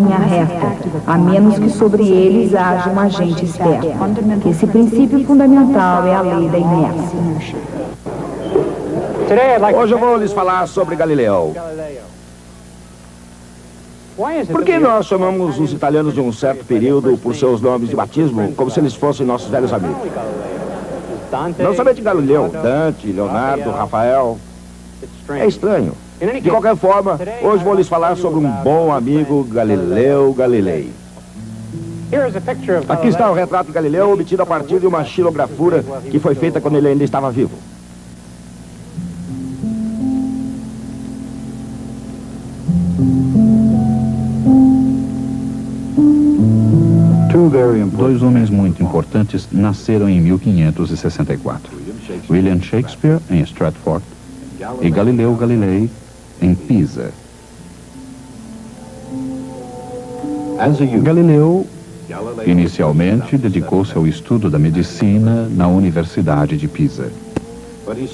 linha reta, a menos que sobre eles haja um agente externo. Esse princípio fundamental é a lei da inércia. Hoje eu vou lhes falar sobre Galileu. Por que nós chamamos os italianos de um certo período por seus nomes de batismo, como se eles fossem nossos velhos amigos? Não somente Galileu, Dante, Leonardo, Rafael. É estranho. De qualquer forma, hoje vou lhes falar sobre um bom amigo, Galileu Galilei. Aqui está o retrato de Galileu obtido a partir de uma xilografura que foi feita quando ele ainda estava vivo. Dois homens muito importantes nasceram em 1564. William Shakespeare, em Stratford, e Galileu Galilei, em Pisa. Galileu, inicialmente, dedicou-se ao estudo da medicina na Universidade de Pisa.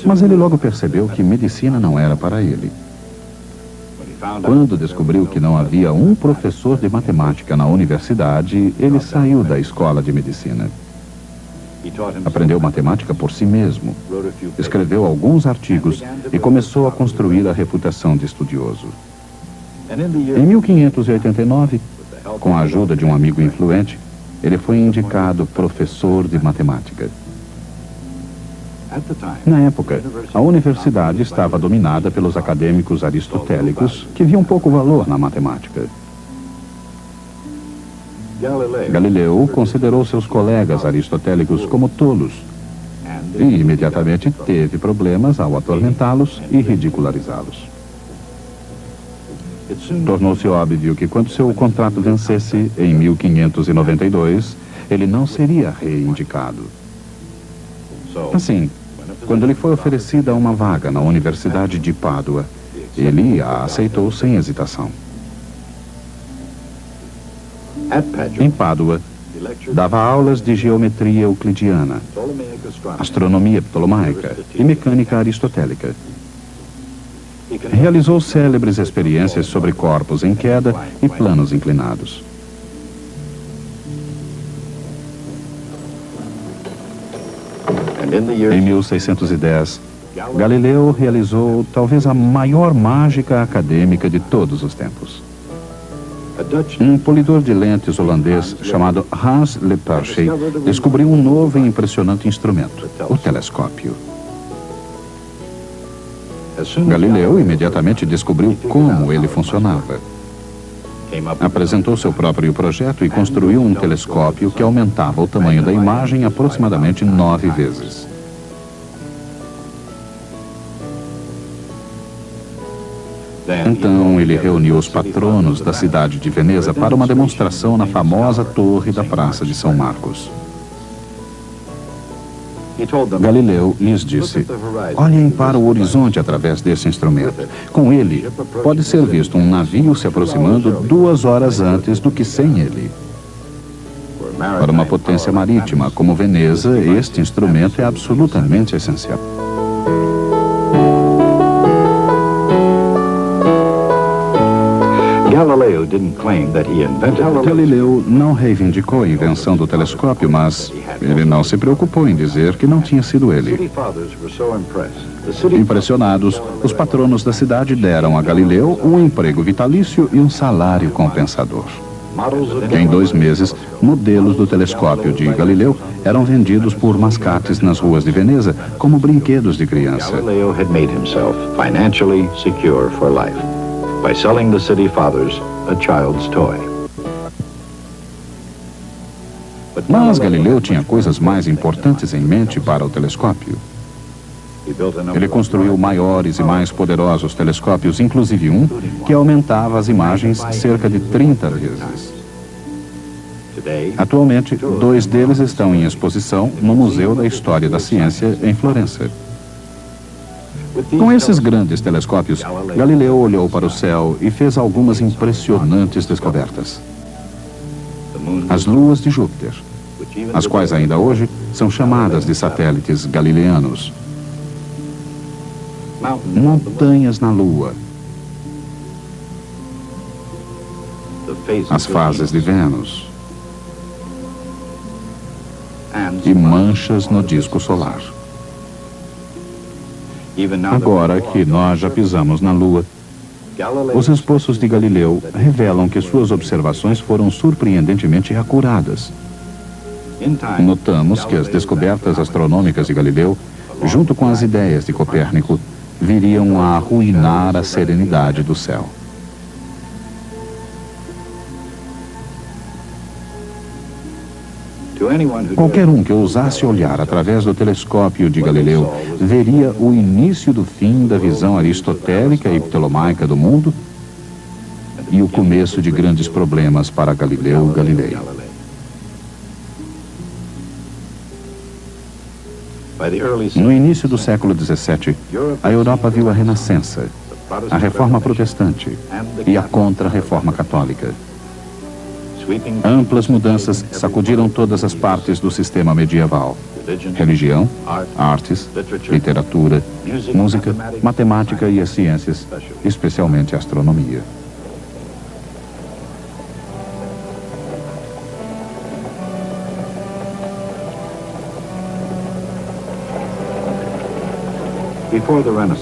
Mas ele logo percebeu que medicina não era para ele. Quando descobriu que não havia um professor de matemática na universidade, ele saiu da escola de medicina. Aprendeu matemática por si mesmo, escreveu alguns artigos e começou a construir a reputação de estudioso. Em 1589, com a ajuda de um amigo influente, ele foi indicado professor de matemática. Na época, a universidade estava dominada pelos acadêmicos aristotélicos que viam pouco valor na matemática. Galileu considerou seus colegas aristotélicos como tolos e imediatamente teve problemas ao atormentá-los e ridicularizá-los. Tornou-se óbvio que quando seu contrato vencesse, em 1592, ele não seria reindicado. Assim, quando lhe foi oferecida uma vaga na Universidade de Pádua, ele a aceitou sem hesitação. Em Pádua, dava aulas de geometria euclidiana, astronomia ptolomaica e mecânica aristotélica. Realizou célebres experiências sobre corpos em queda e planos inclinados. Em 1610, Galileu realizou talvez a maior mágica acadêmica de todos os tempos. Um polidor de lentes holandês chamado Hans Lippershey descobriu um novo e impressionante instrumento, o telescópio. Galileu imediatamente descobriu como ele funcionava. Apresentou seu próprio projeto e construiu um telescópio que aumentava o tamanho da imagem aproximadamente 9 vezes. Então, ele reuniu os patronos da cidade de Veneza para uma demonstração na famosa torre da Praça de São Marcos. Galileu lhes disse: olhem para o horizonte através desse instrumento. Com ele, pode ser visto um navio se aproximando 2 horas antes do que sem ele. Para uma potência marítima como Veneza, este instrumento é absolutamente essencial. Galileu não reivindicou a invenção do telescópio, mas ele não se preocupou em dizer que não tinha sido ele. Impressionados, os patronos da cidade deram a Galileu um emprego vitalício e um salário compensador. Em 2 meses, modelos do telescópio de Galileu eram vendidos por mascates nas ruas de Veneza como brinquedos de criança. Galileu had made himself financially secure for life by selling the city fathers a child's toy. Mas Galileu tinha coisas mais importantes em mente para o telescópio. Ele construiu maiores e mais poderosos telescópios, inclusive um que aumentava as imagens cerca de 30 vezes. Atualmente, 2 deles estão em exposição no Museu da História da Ciência, em Florença. Com esses grandes telescópios, Galileu olhou para o céu e fez algumas impressionantes descobertas. As luas de Júpiter, as quais ainda hoje são chamadas de satélites galileanos. Montanhas na Lua. as fases de Vênus e manchas no disco solar. Agora que nós já pisamos na Lua, os esboços de Galileu revelam que suas observações foram surpreendentemente acuradas. Notamos que as descobertas astronômicas de Galileu, junto com as ideias de Copérnico, viriam a arruinar a serenidade do céu. Qualquer um que ousasse olhar através do telescópio de Galileu veria o início do fim da visão aristotélica e ptolomaica do mundo e o começo de grandes problemas para Galileu Galilei. No início do século XVII, a Europa viu a Renascença, a Reforma Protestante e a Contra-Reforma Católica. Amplas mudanças sacudiram todas as partes do sistema medieval: religião, artes, literatura, música, matemática e as ciências, especialmente a astronomia.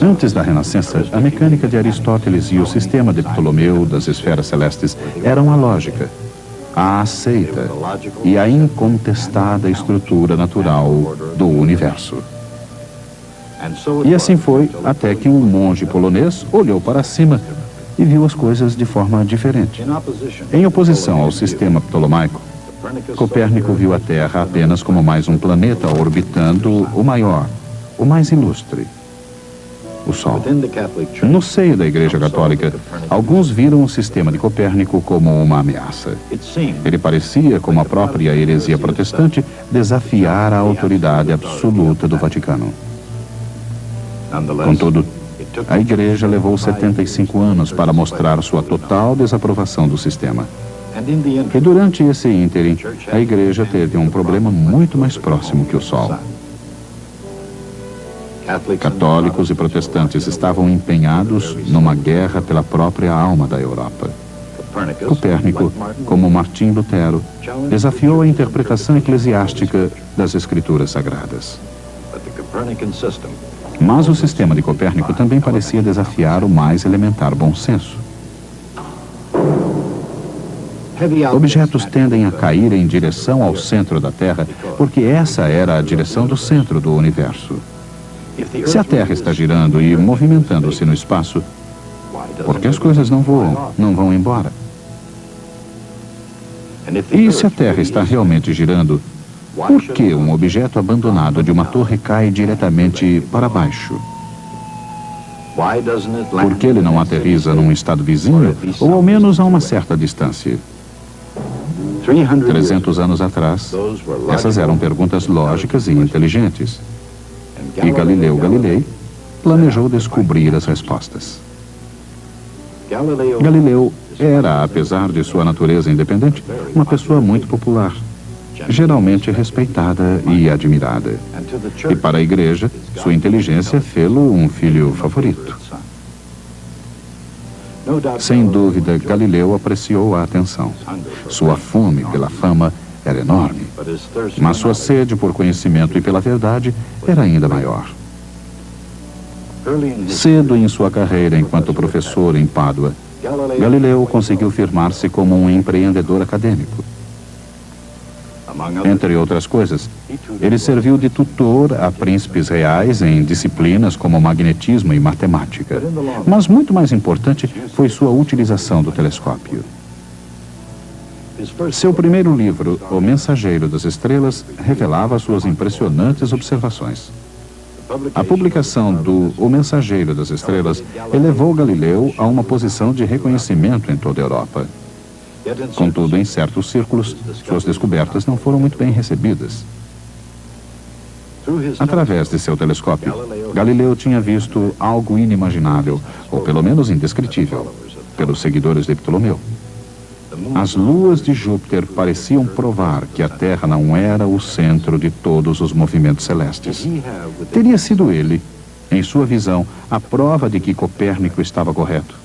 Antes da Renascença, a mecânica de Aristóteles e o sistema de Ptolomeu das esferas celestes eram a lógica, a aceita e a incontestada estrutura natural do universo. E assim foi até que um monge polonês olhou para cima e viu as coisas de forma diferente. Em oposição ao sistema ptolomaico, Copérnico viu a Terra apenas como mais um planeta orbitando o maior, o mais ilustre, o Sol. No seio da Igreja Católica, alguns viram o sistema de Copérnico como uma ameaça. Ele parecia, como a própria heresia protestante, desafiar a autoridade absoluta do Vaticano. Contudo, a Igreja levou 75 anos para mostrar sua total desaprovação do sistema. E durante esse ínterim, a Igreja teve um problema muito mais próximo que o Sol. Católicos e protestantes estavam empenhados numa guerra pela própria alma da Europa. Copérnico, como Martim Lutero, desafiou a interpretação eclesiástica das Escrituras Sagradas. Mas o sistema de Copérnico também parecia desafiar o mais elementar bom senso. Objetos tendem a cair em direção ao centro da Terra porque essa era a direção do centro do universo. Se a Terra está girando e movimentando-se no espaço, por que as coisas não voam, não vão embora? E se a Terra está realmente girando, por que um objeto abandonado de uma torre cai diretamente para baixo? Por que ele não aterriza num estado vizinho, ou ao menos a uma certa distância? 300 anos atrás, essas eram perguntas lógicas e inteligentes. E Galileu Galilei planejou descobrir as respostas. Galileu era, apesar de sua natureza independente, uma pessoa muito popular, geralmente respeitada e admirada. E para a Igreja, sua inteligência fê-lo um filho favorito. Sem dúvida, Galileu apreciou a atenção. Sua fome pela fama era enorme, mas sua sede por conhecimento e pela verdade era ainda maior. Cedo em sua carreira enquanto professor em Pádua, Galileu conseguiu firmar-se como um empreendedor acadêmico. Entre outras coisas, ele serviu de tutor a príncipes reais em disciplinas como magnetismo e matemática. Mas muito mais importante foi sua utilização do telescópio. Seu primeiro livro, O Mensageiro das Estrelas, revelava suas impressionantes observações. A publicação do O Mensageiro das Estrelas elevou Galileu a uma posição de reconhecimento em toda a Europa. Contudo, em certos círculos, suas descobertas não foram muito bem recebidas. Através de seu telescópio, Galileu tinha visto algo inimaginável, ou pelo menos indescritível, pelos seguidores de Ptolomeu. As luas de Júpiter pareciam provar que a Terra não era o centro de todos os movimentos celestes. Teria sido ele, em sua visão, a prova de que Copérnico estava correto.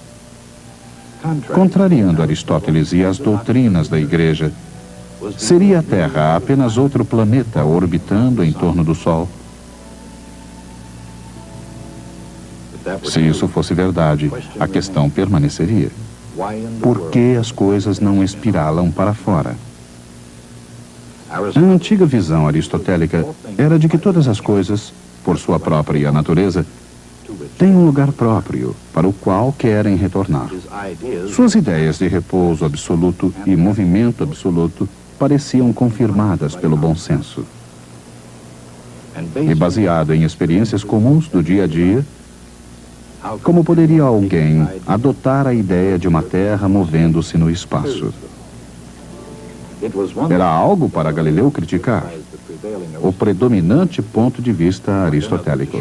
Contrariando Aristóteles e as doutrinas da Igreja, seria a Terra apenas outro planeta orbitando em torno do Sol? Se isso fosse verdade, a questão permaneceria. Por que as coisas não espiralam para fora? A antiga visão aristotélica era de que todas as coisas, por sua própria natureza, têm um lugar próprio para o qual querem retornar. Suas ideias de repouso absoluto e movimento absoluto pareciam confirmadas pelo bom senso. E baseado em experiências comuns do dia a dia, como poderia alguém adotar a ideia de uma Terra movendo-se no espaço? Era algo para Galileu criticar, o predominante ponto de vista aristotélico.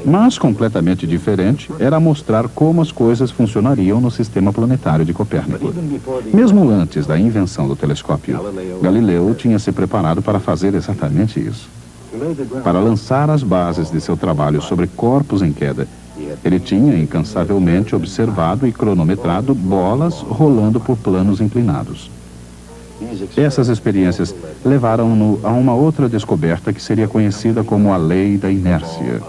Mas completamente diferente era mostrar como as coisas funcionariam no sistema planetário de Copérnico. Mesmo antes da invenção do telescópio, Galileu tinha se preparado para fazer exatamente isso. Para lançar as bases de seu trabalho sobre corpos em queda, ele tinha incansavelmente observado e cronometrado bolas rolando por planos inclinados. Essas experiências levaram-no a uma outra descoberta que seria conhecida como a lei da inércia.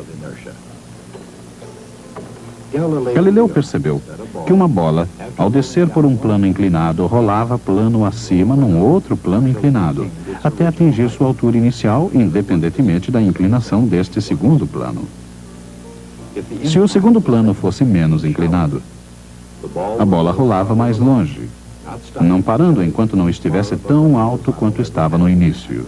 Galileu percebeu que uma bola, ao descer por um plano inclinado, rolava plano acima num outro plano inclinado, até atingir sua altura inicial, independentemente da inclinação deste segundo plano. Se o segundo plano fosse menos inclinado, a bola rolava mais longe, não parando enquanto não estivesse tão alto quanto estava no início.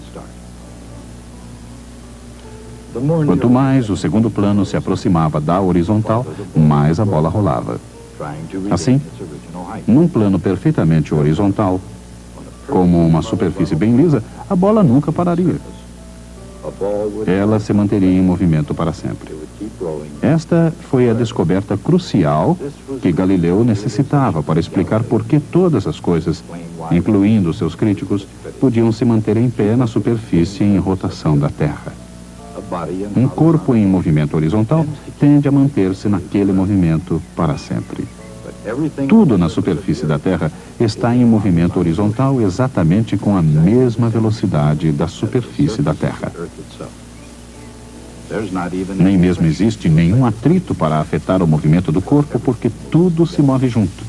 Quanto mais o segundo plano se aproximava da horizontal, mais a bola rolava. Assim, num plano perfeitamente horizontal, como uma superfície bem lisa, a bola nunca pararia. Ela se manteria em movimento para sempre. Esta foi a descoberta crucial que Galileu necessitava para explicar por que todas as coisas, incluindo seus críticos, podiam se manter em pé na superfície em rotação da Terra. Um corpo em movimento horizontal tende a manter-se naquele movimento para sempre. Tudo na superfície da Terra está em movimento horizontal exatamente com a mesma velocidade da superfície da Terra. Nem mesmo existe nenhum atrito para afetar o movimento do corpo, porque tudo se move junto.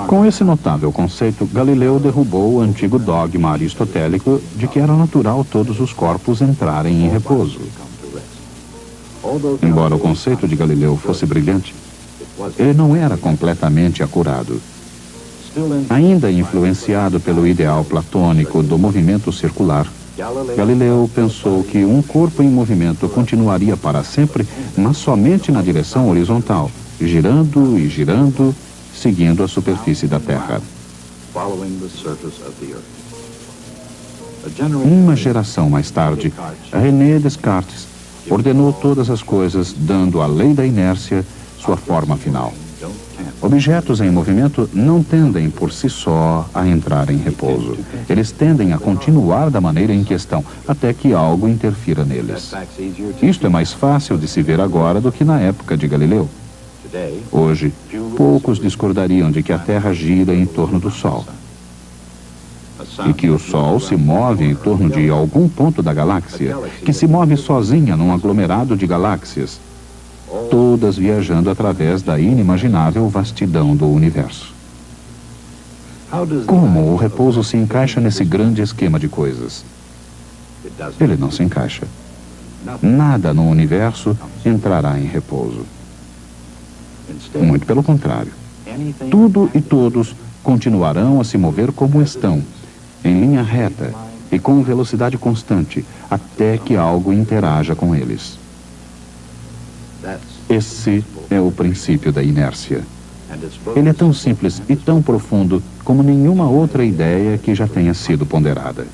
Com esse notável conceito, Galileu derrubou o antigo dogma aristotélico de que era natural todos os corpos entrarem em repouso. Embora o conceito de Galileu fosse brilhante, ele não era completamente acurado. Ainda influenciado pelo ideal platônico do movimento circular, Galileu pensou que um corpo em movimento continuaria para sempre, mas somente na direção horizontal, girando e girando, seguindo a superfície da Terra. Uma geração mais tarde, René Descartes ordenou todas as coisas, dando à lei da inércia sua forma final. Objetos em movimento não tendem por si só a entrar em repouso. Eles tendem a continuar da maneira em que estão, até que algo interfira neles. Isto é mais fácil de se ver agora do que na época de Galileu. Hoje, poucos discordariam de que a Terra gira em torno do Sol e que o Sol se move em torno de algum ponto da galáxia, que se move sozinha num aglomerado de galáxias, todas viajando através da inimaginável vastidão do universo. Como o repouso se encaixa nesse grande esquema de coisas? Ele não se encaixa. Nada no universo entrará em repouso. Muito pelo contrário. Tudo e todos continuarão a se mover como estão, em linha reta e com velocidade constante, até que algo interaja com eles. Esse é o princípio da inércia. Ele é tão simples e tão profundo como nenhuma outra ideia que já tenha sido ponderada.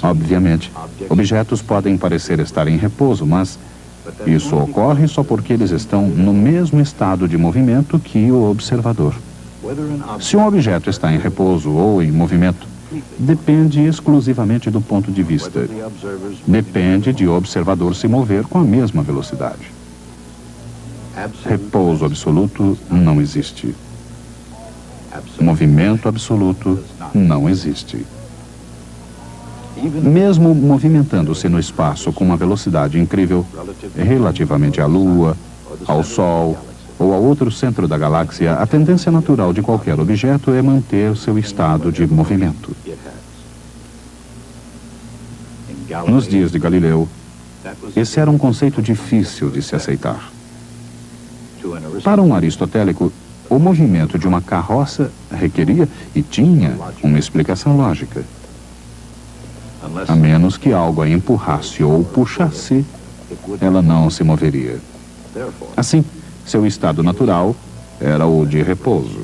Obviamente, objetos podem parecer estar em repouso, mas isso ocorre só porque eles estão no mesmo estado de movimento que o observador. Se um objeto está em repouso ou em movimento, depende exclusivamente do ponto de vista. Depende de o observador se mover com a mesma velocidade. repouso absoluto não existe. Movimento absoluto não existe. Mesmo movimentando-se no espaço com uma velocidade incrível, relativamente à Lua, ao Sol ou a outro centro da galáxia, a tendência natural de qualquer objeto é manter seu estado de movimento. Nos dias de Galileu, esse era um conceito difícil de se aceitar. Para um aristotélico, o movimento de uma carroça requeria e tinha uma explicação lógica. A menos que algo a empurrasse ou puxasse, ela não se moveria. Assim, seu estado natural era o de repouso.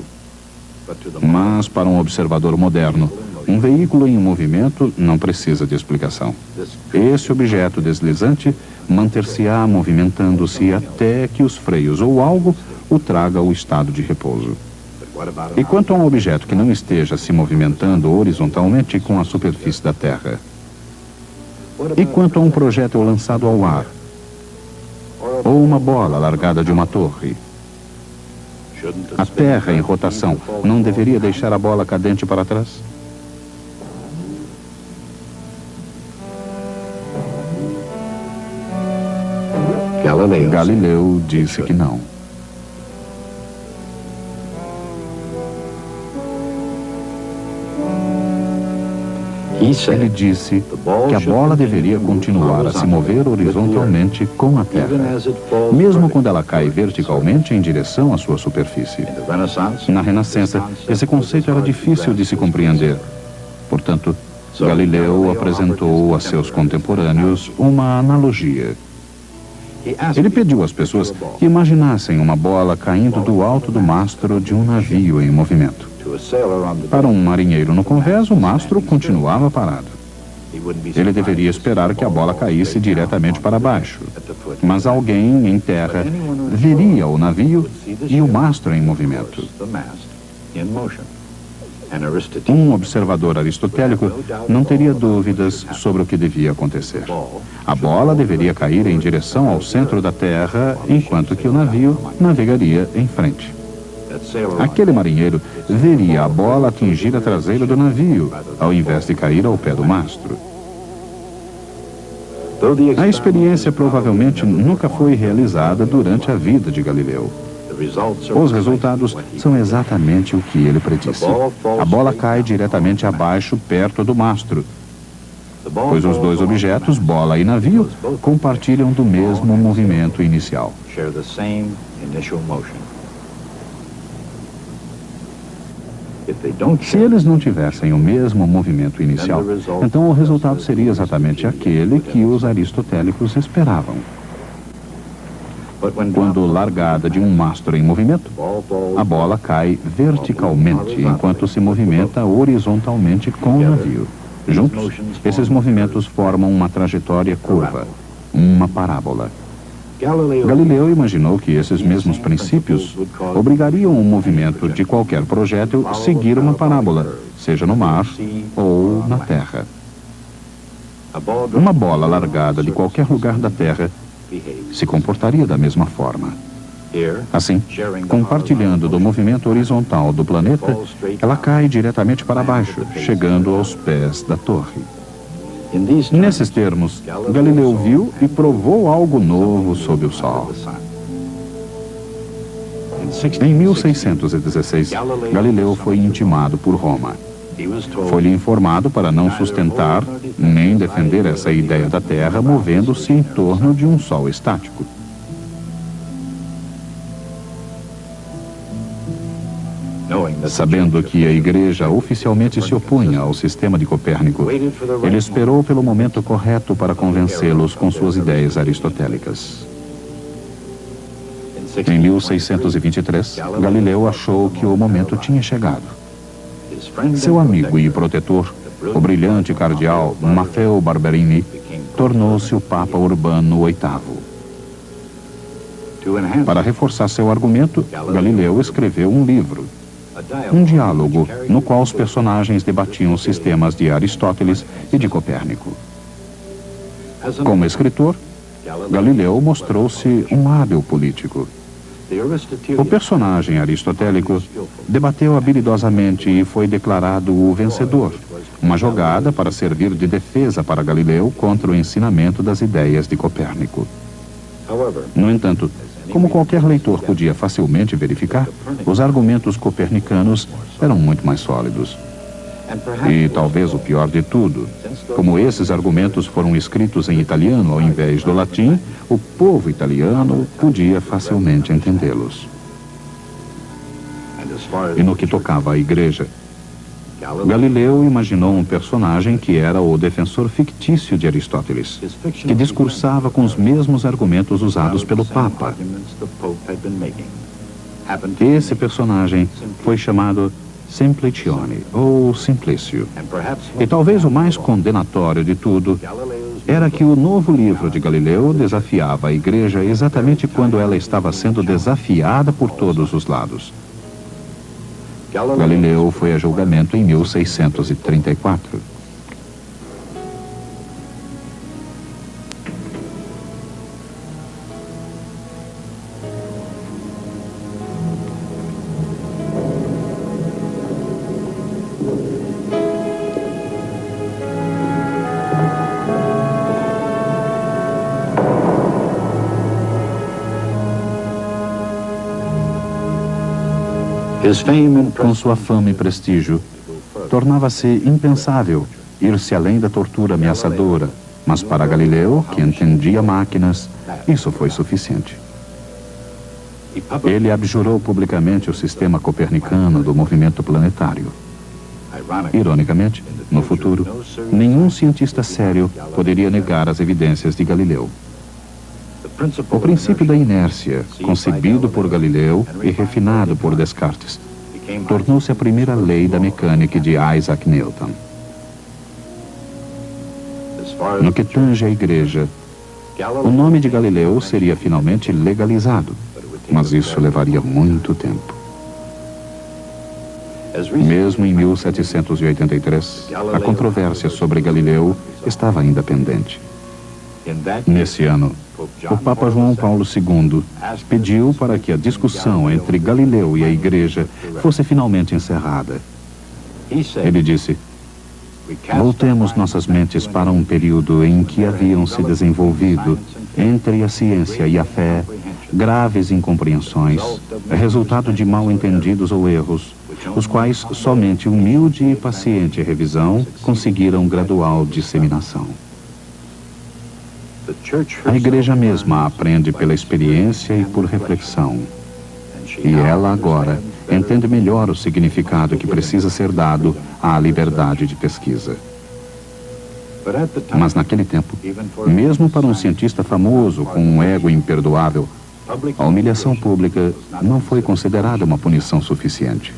Mas, para um observador moderno, um veículo em movimento não precisa de explicação. Esse objeto deslizante manter-se-á movimentando-se até que os freios ou algo o traga ao estado de repouso. E quanto a um objeto que não esteja se movimentando horizontalmente com a superfície da Terra? E quanto a um projétil lançado ao ar? Ou uma bola largada de uma torre? A Terra em rotação não deveria deixar a bola cadente para trás? Galileu disse que não. Ele disse que a bola deveria continuar a se mover horizontalmente com a Terra, mesmo quando ela cai verticalmente em direção à sua superfície. Na Renascença, esse conceito era difícil de se compreender. Portanto, Galileu apresentou a seus contemporâneos uma analogia. Ele pediu às pessoas que imaginassem uma bola caindo do alto do mastro de um navio em movimento. Para um marinheiro no convés, o mastro continuava parado. Ele deveria esperar que a bola caísse diretamente para baixo. Mas alguém em terra veria o navio e o mastro em movimento. Um observador aristotélico não teria dúvidas sobre o que devia acontecer. A bola deveria cair em direção ao centro da Terra, enquanto que o navio navegaria em frente. Aquele marinheiro veria a bola atingir a traseira do navio, ao invés de cair ao pé do mastro. A experiência provavelmente nunca foi realizada durante a vida de Galileu. Os resultados são exatamente o que ele predisse. A bola cai diretamente abaixo, perto do mastro, pois os dois objetos, bola e navio, compartilham do mesmo movimento inicial. Se eles não tivessem o mesmo movimento inicial, então o resultado seria exatamente aquele que os aristotélicos esperavam. Quando largada de um mastro em movimento, a bola cai verticalmente, enquanto se movimenta horizontalmente com o navio. Juntos, esses movimentos formam uma trajetória curva, uma parábola. Galileu imaginou que esses mesmos princípios obrigariam o movimento de qualquer projétil a seguir uma parábola, seja no mar ou na terra. Uma bola largada de qualquer lugar da Terra se comportaria da mesma forma. Assim, compartilhando do movimento horizontal do planeta, ela cai diretamente para baixo, chegando aos pés da torre. Nesses termos, Galileu viu e provou algo novo sob o sol. Em 1616, Galileu foi intimado por Roma. Foi-lhe informado para não sustentar nem defender essa ideia da Terra movendo-se em torno de um sol estático. Sabendo que a Igreja oficialmente se opunha ao sistema de Copérnico, ele esperou pelo momento correto para convencê-los com suas ideias aristotélicas. Em 1623, Galileu achou que o momento tinha chegado. Seu amigo e protetor, o brilhante cardeal Maffeo Barberini, tornou-se o Papa Urbano VIII. Para reforçar seu argumento, Galileu escreveu um livro, um diálogo no qual os personagens debatiam os sistemas de Aristóteles e de Copérnico. Como escritor, Galileu mostrou-se um hábil político. O personagem aristotélico debateu habilidosamente e foi declarado o vencedor, uma jogada para servir de defesa para Galileu contra o ensinamento das ideias de Copérnico. No entanto, como qualquer leitor podia facilmente verificar, os argumentos copernicanos eram muito mais sólidos. E talvez o pior de tudo, como esses argumentos foram escritos em italiano ao invés do latim, o povo italiano podia facilmente entendê-los. E no que tocava à igreja, Galileu imaginou um personagem que era o defensor fictício de Aristóteles, que discursava com os mesmos argumentos usados pelo Papa. Esse personagem foi chamado Simplicione, ou Simplício. E talvez o mais condenatório de tudo era que o novo livro de Galileu desafiava a igreja exatamente quando ela estava sendo desafiada por todos os lados. Galileu foi a julgamento em 1634. Com sua fama e prestígio, tornava-se impensável ir-se além da tortura ameaçadora, mas para Galileu, que entendia máquinas, isso foi suficiente. Ele abjurou publicamente o sistema copernicano do movimento planetário. Ironicamente, no futuro, nenhum cientista sério poderia negar as evidências de Galileu. O princípio da inércia, concebido por Galileu e refinado por Descartes, tornou-se a primeira lei da mecânica de Isaac Newton. No que tange à igreja, o nome de Galileu seria finalmente legalizado, mas isso levaria muito tempo. Mesmo em 1783, a controvérsia sobre Galileu estava ainda pendente. Nesse ano, o Papa João Paulo II pediu para que a discussão entre Galileu e a Igreja fosse finalmente encerrada. Ele disse: voltemos nossas mentes para um período em que haviam se desenvolvido, entre a ciência e a fé, graves incompreensões, resultado de mal-entendidos ou erros, os quais somente humilde e paciente revisão conseguiram gradual disseminação. A igreja mesma aprende pela experiência e por reflexão. E ela agora entende melhor o significado que precisa ser dado à liberdade de pesquisa. Mas naquele tempo, mesmo para um cientista famoso com um ego imperdoável, a humilhação pública não foi considerada uma punição suficiente.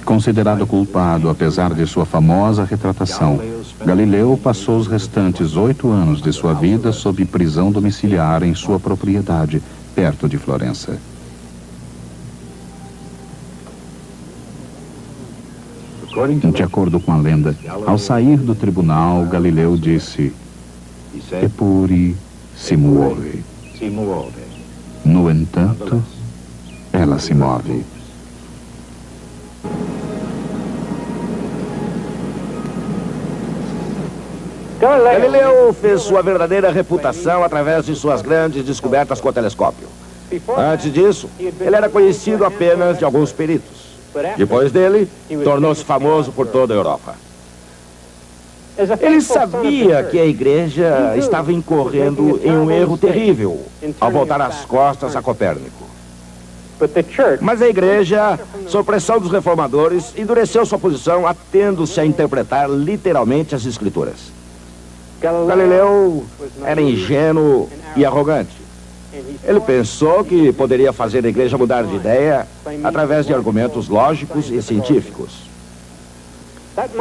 Considerado culpado, apesar de sua famosa retratação, Galileu passou os restantes 8 anos de sua vida sob prisão domiciliar em sua propriedade, perto de Florença. De acordo com a lenda, ao sair do tribunal, Galileu disse: "Eppure si muove." No entanto, ela se move. Galileu fez sua verdadeira reputação através de suas grandes descobertas com o telescópio. Antes disso, ele era conhecido apenas de alguns peritos. Depois dele, tornou-se famoso por toda a Europa. Ele sabia que a igreja estava incorrendo em um erro terrível ao voltar as costas a Copérnico. Mas a igreja, sob pressão dos reformadores, endureceu sua posição, atendo-se a interpretar literalmente as escrituras. Galileu era ingênuo e arrogante. Ele pensou que poderia fazer a igreja mudar de ideia através de argumentos lógicos e científicos.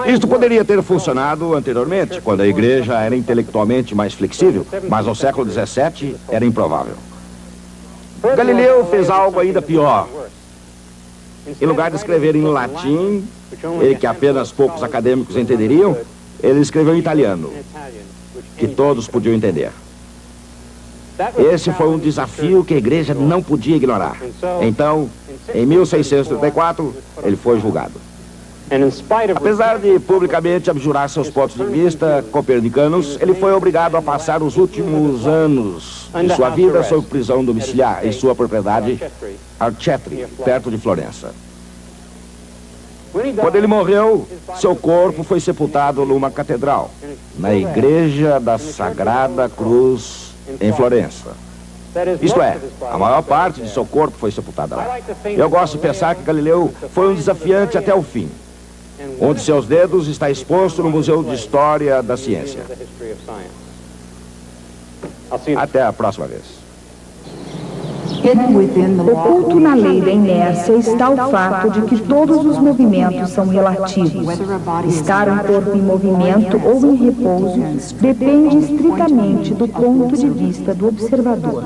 Isto poderia ter funcionado anteriormente, quando a igreja era intelectualmente mais flexível, mas no século XVII era improvável. Galileu fez algo ainda pior. Em lugar de escrever em latim, que apenas poucos acadêmicos entenderiam, Ele escreveu em italiano, que todos podiam entender. Esse foi um desafio que a igreja não podia ignorar. Então, em 1634, ele foi julgado. Apesar de publicamente abjurar seus pontos de vista copernicanos, ele foi obrigado a passar os últimos anos de sua vida sob prisão domiciliar em sua propriedade Arcetri, perto de Florença. Quando ele morreu, seu corpo foi sepultado numa catedral, na Igreja da Sagrada Cruz, em Florença. Isto é, a maior parte de seu corpo foi sepultada lá. Eu gosto de pensar que Galileu foi um desafiante até o fim. Um de seus dedos está exposto no Museu de História da Ciência. Até a próxima vez. Oculto na lei da inércia está o fato de que todos os movimentos são relativos. Estar um corpo em movimento ou em repouso depende estritamente do ponto de vista do observador.